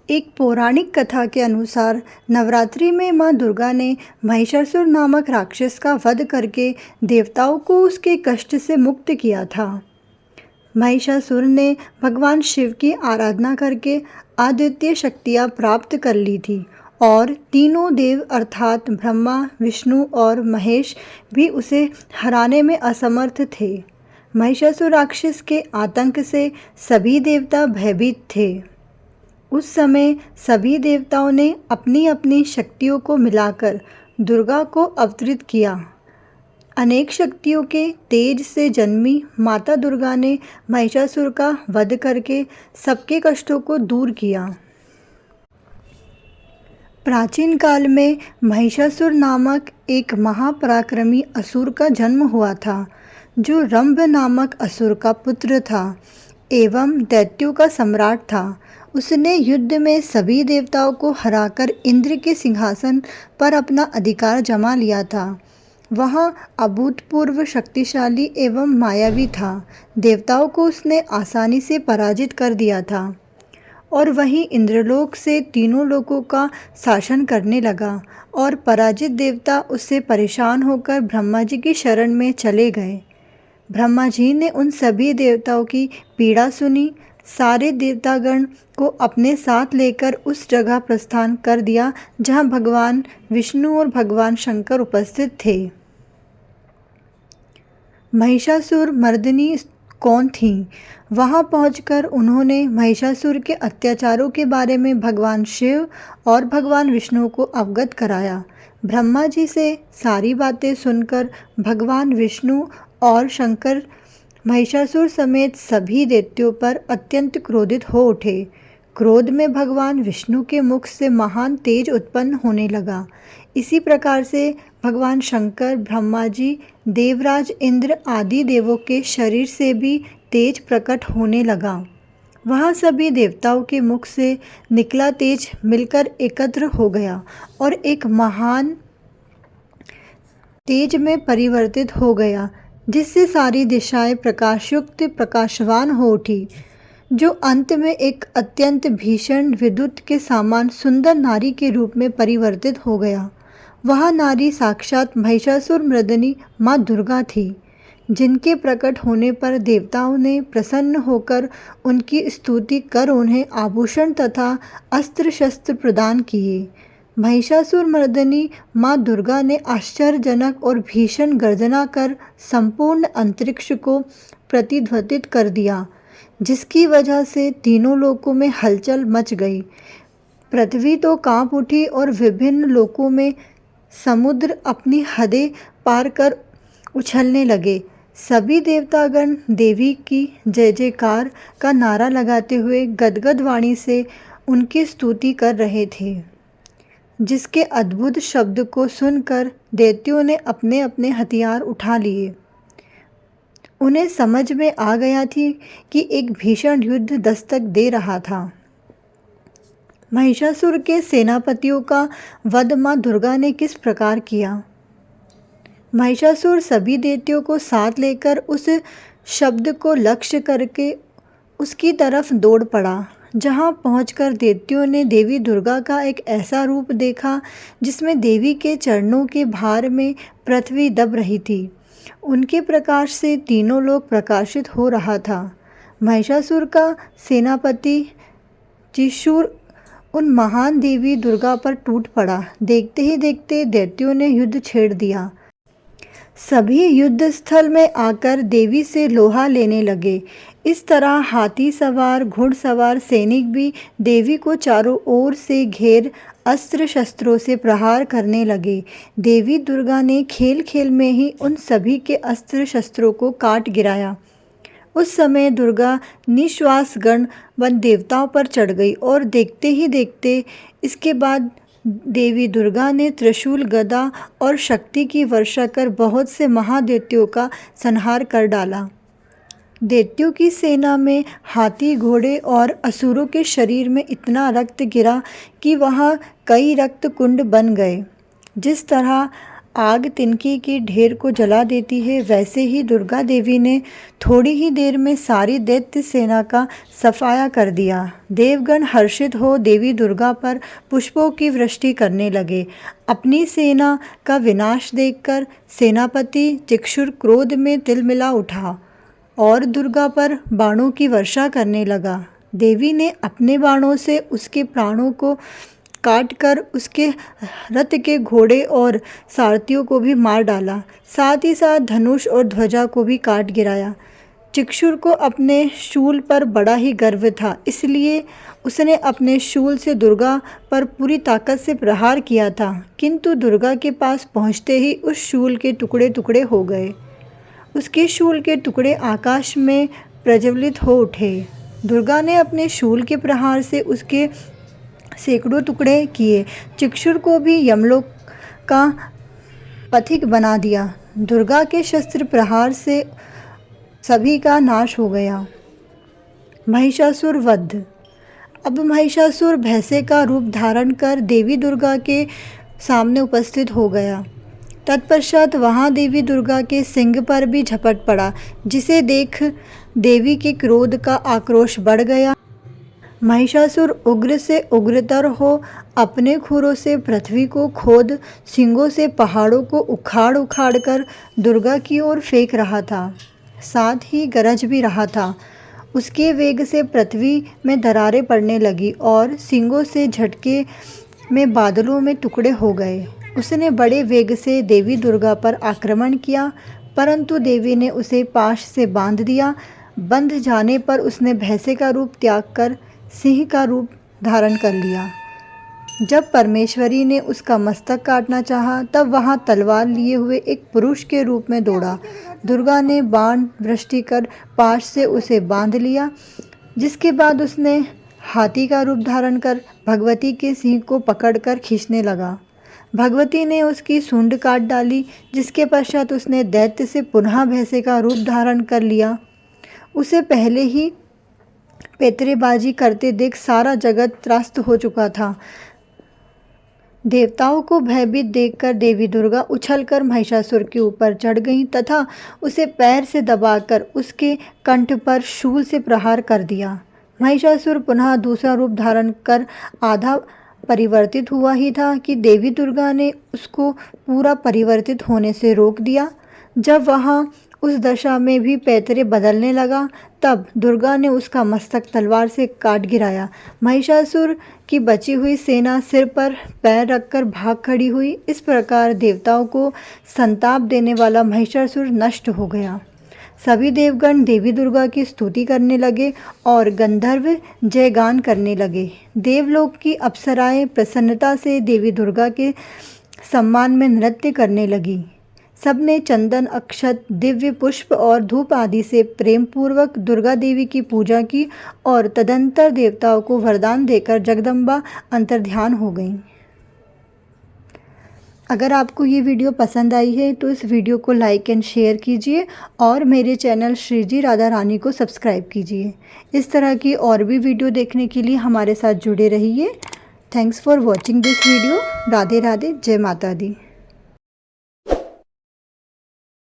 एक पौराणिक कथा के अनुसार नवरात्रि में मां दुर्गा ने महिषासुर नामक राक्षस का वध करके देवताओं को उसके कष्ट से मुक्त किया था। महिषासुर ने भगवान शिव की आराधना करके अद्वितीय शक्तियाँ प्राप्त कर ली थी और तीनों देव अर्थात ब्रह्मा, विष्णु और महेश भी उसे हराने में असमर्थ थे। महिषासुर राक्षस के आतंक से सभी देवता भयभीत थे। उस समय सभी देवताओं ने अपनी अपनी शक्तियों को मिलाकर दुर्गा को अवतरित किया। अनेक शक्तियों के तेज से जन्मी माता दुर्गा ने महिषासुर का वध करके सबके कष्टों को दूर किया। प्राचीन काल में महिषासुर नामक एक महापराक्रमी असुर का जन्म हुआ था, जो रंभ नामक असुर का पुत्र था एवं दैत्यों का सम्राट था। उसने युद्ध में सभी देवताओं को हराकर इंद्र के सिंहासन पर अपना अधिकार जमा लिया था। वह अभूतपूर्व शक्तिशाली एवं मायावी था। देवताओं को उसने आसानी से पराजित कर दिया था और वहीं इंद्रलोक से तीनों लोकों का शासन करने लगा और पराजित देवता उससे परेशान होकर ब्रह्मा जी की शरण में चले गए। ब्रह्मा जी ने उन सभी देवताओं की पीड़ा सुनी। सारे देवतागण को अपने साथ लेकर उस जगह प्रस्थान कर दिया जहां भगवान विष्णु और भगवान शंकर उपस्थित थे। महिषासुर मर्दिनी कौन थी? वहां पहुंचकर उन्होंने महिषासुर के अत्याचारों के बारे में भगवान शिव और भगवान विष्णु को अवगत कराया। ब्रह्मा जी से सारी बातें सुनकर भगवान विष्णु और शंकर महिषासुर समेत सभी दैत्यों पर अत्यंत क्रोधित हो उठे। क्रोध में भगवान विष्णु के मुख से महान तेज उत्पन्न होने लगा। इसी प्रकार से भगवान शंकर, ब्रह्मा जी, देवराज इंद्र आदि देवों के शरीर से भी तेज प्रकट होने लगा। वहाँ सभी देवताओं के मुख से निकला तेज मिलकर एकत्र हो गया और एक महान तेज में परिवर्तित हो गया, जिससे सारी दिशाएं प्रकाशयुक्त प्रकाशवान हो उठी, जो अंत में एक अत्यंत भीषण विद्युत के समान सुंदर नारी के रूप में परिवर्तित हो गया। वह नारी साक्षात महिषासुर मर्दिनी माँ दुर्गा थी, जिनके प्रकट होने पर देवताओं ने प्रसन्न होकर उनकी स्तुति कर उन्हें आभूषण तथा अस्त्र शस्त्र प्रदान किए। महिषासुर मर्दिनी माँ दुर्गा ने आश्चर्यजनक और भीषण गर्जना कर संपूर्ण अंतरिक्ष को प्रतिध्वनित कर दिया, जिसकी वजह से तीनों लोकों में हलचल मच गई। पृथ्वी तो कांप उठी और विभिन्न लोकों में समुद्र अपनी हदें पार कर उछलने लगे। सभी देवतागण देवी की जय जयकार का नारा लगाते हुए गदगद वाणी से उनकी स्तुति कर रहे थे, जिसके अद्भुत शब्द को सुनकर दैत्यों ने अपने अपने हथियार उठा लिए। उन्हें समझ में आ गया थी कि एक भीषण युद्ध दस्तक दे रहा था। महिषासुर के सेनापतियों का वध मां दुर्गा ने किस प्रकार किया? महिषासुर सभी दैत्यों को साथ लेकर उस शब्द को लक्ष्य करके उसकी तरफ दौड़ पड़ा। जहां पहुंचकर दैत्यों ने देवी दुर्गा का एक ऐसा रूप देखा जिसमें देवी के चरणों के भार में पृथ्वी दब रही थी। उनके प्रकाश से तीनों लोक प्रकाशित हो रहा था। महिषासुर का सेनापति त्रिशूल उन महान देवी दुर्गा पर टूट पड़ा। देखते ही देखते दैत्यों ने युद्ध छेड़ दिया। सभी युद्ध स्थल में आकर देवी से लोहा लेने लगे। इस तरह हाथी सवार, घुड़सवार सैनिक भी देवी को चारों ओर से घेर अस्त्र शस्त्रों से प्रहार करने लगे। देवी दुर्गा ने खेल खेल में ही उन सभी के अस्त्र शस्त्रों को काट गिराया। उस समय दुर्गा निश्वास गण वन देवताओं पर चढ़ गई और देखते ही देखते इसके बाद देवी दुर्गा ने त्रिशूल, गदा और शक्ति की वर्षा कर बहुत से महादैत्यों का संहार कर डाला। दैत्यों की सेना में हाथी, घोड़े और असुरों के शरीर में इतना रक्त गिरा कि वहाँ कई रक्त कुंड बन गए। जिस तरह आग तिनके के ढेर को जला देती है, वैसे ही दुर्गा देवी ने थोड़ी ही देर में सारी दैत्य सेना का सफाया कर दिया। देवगण हर्षित हो देवी दुर्गा पर पुष्पों की वृष्टि करने लगे। अपनी सेना का विनाश देखकर सेनापति चिक्षुर क्रोध में तिलमिला उठा और दुर्गा पर बाणों की वर्षा करने लगा। देवी ने अपने बाणों से उसके प्राणों को काटकर उसके रथ के घोड़े और सारथियों को भी मार डाला, साथ ही साथ धनुष और ध्वजा को भी काट गिराया। चिक्षुर को अपने शूल पर बड़ा ही गर्व था, इसलिए उसने अपने शूल से दुर्गा पर पूरी ताकत से प्रहार किया था, किंतु दुर्गा के पास पहुंचते ही उस शूल के टुकड़े टुकड़े हो गए। उसके शूल के टुकड़े आकाश में प्रज्वलित हो उठे। दुर्गा ने अपने शूल के प्रहार से उसके सैकड़ों टुकड़े किए। चिक्षुर को भी यमलोक का पथिक बना दिया। दुर्गा के शस्त्र प्रहार से सभी का नाश हो गया। महिषासुर वध। अब महिषासुर भैंसे का रूप धारण कर देवी दुर्गा के सामने उपस्थित हो गया। तत्पश्चात वहां देवी दुर्गा के सिंह पर भी झपट पड़ा, जिसे देख देवी के क्रोध का आक्रोश बढ़ गया। महिषासुर उग्र से उग्रतर हो अपने खुरों से पृथ्वी को खोद सींगों से पहाड़ों को उखाड़ उखाड़ कर दुर्गा की ओर फेंक रहा था, साथ ही गरज भी रहा था। उसके वेग से पृथ्वी में दरारें पड़ने लगी और सींगों से झटके में बादलों में टुकड़े हो गए। उसने बड़े वेग से देवी दुर्गा पर आक्रमण किया, परंतु देवी ने उसे पाश से बांध दिया। बंध जाने पर उसने भैंसे का रूप त्याग कर सिंह का रूप धारण कर लिया। जब परमेश्वरी ने उसका मस्तक काटना चाहा, तब वहां तलवार लिए हुए एक पुरुष के रूप में दौड़ा। दुर्गा ने बाण वृष्टि कर पाश से उसे बांध लिया, जिसके बाद उसने हाथी का रूप धारण कर भगवती के सिंह को पकड़कर खींचने लगा। भगवती ने उसकी सूंड काट डाली, जिसके पश्चात उसने दैत्य से पुनः भैंसे का रूप धारण कर लिया। उसे पहले ही पैतरेबाजी करते देख सारा जगत त्रस्त हो चुका था। देवताओं को भयभीत देखकर देवी दुर्गा उछलकर महिषासुर के ऊपर चढ़ गईं तथा उसे पैर से दबाकर उसके कंठ पर शूल से प्रहार कर दिया। महिषासुर पुनः दूसरा रूप धारण कर आधा परिवर्तित हुआ ही था कि देवी दुर्गा ने उसको पूरा परिवर्तित होने से रोक दिया। जब वह उस दशा में भी पैतरे बदलने लगा, तब दुर्गा ने उसका मस्तक तलवार से काट गिराया। महिषासुर की बची हुई सेना सिर पर पैर रखकर भाग खड़ी हुई। इस प्रकार देवताओं को संताप देने वाला महिषासुर नष्ट हो गया। सभी देवगण देवी दुर्गा की स्तुति करने लगे और गंधर्व जयगान करने लगे। देवलोक की अप्सराएं प्रसन्नता से देवी दुर्गा के सम्मान में नृत्य करने लगी। सबने चंदन, अक्षत, दिव्य पुष्प और धूप आदि से प्रेम पूर्वक दुर्गा देवी की पूजा की और तदंतर देवताओं को वरदान देकर जगदम्बा अंतर्ध्यान हो गईं। अगर आपको ये वीडियो पसंद आई है तो इस वीडियो को लाइक एंड शेयर कीजिए और मेरे चैनल श्रीजी राधा रानी को सब्सक्राइब कीजिए। इस तरह की और भी वीडियो देखने के लिए हमारे साथ जुड़े रहिए। Thanks for watching this video. Radhe Radhe, जय माता दी।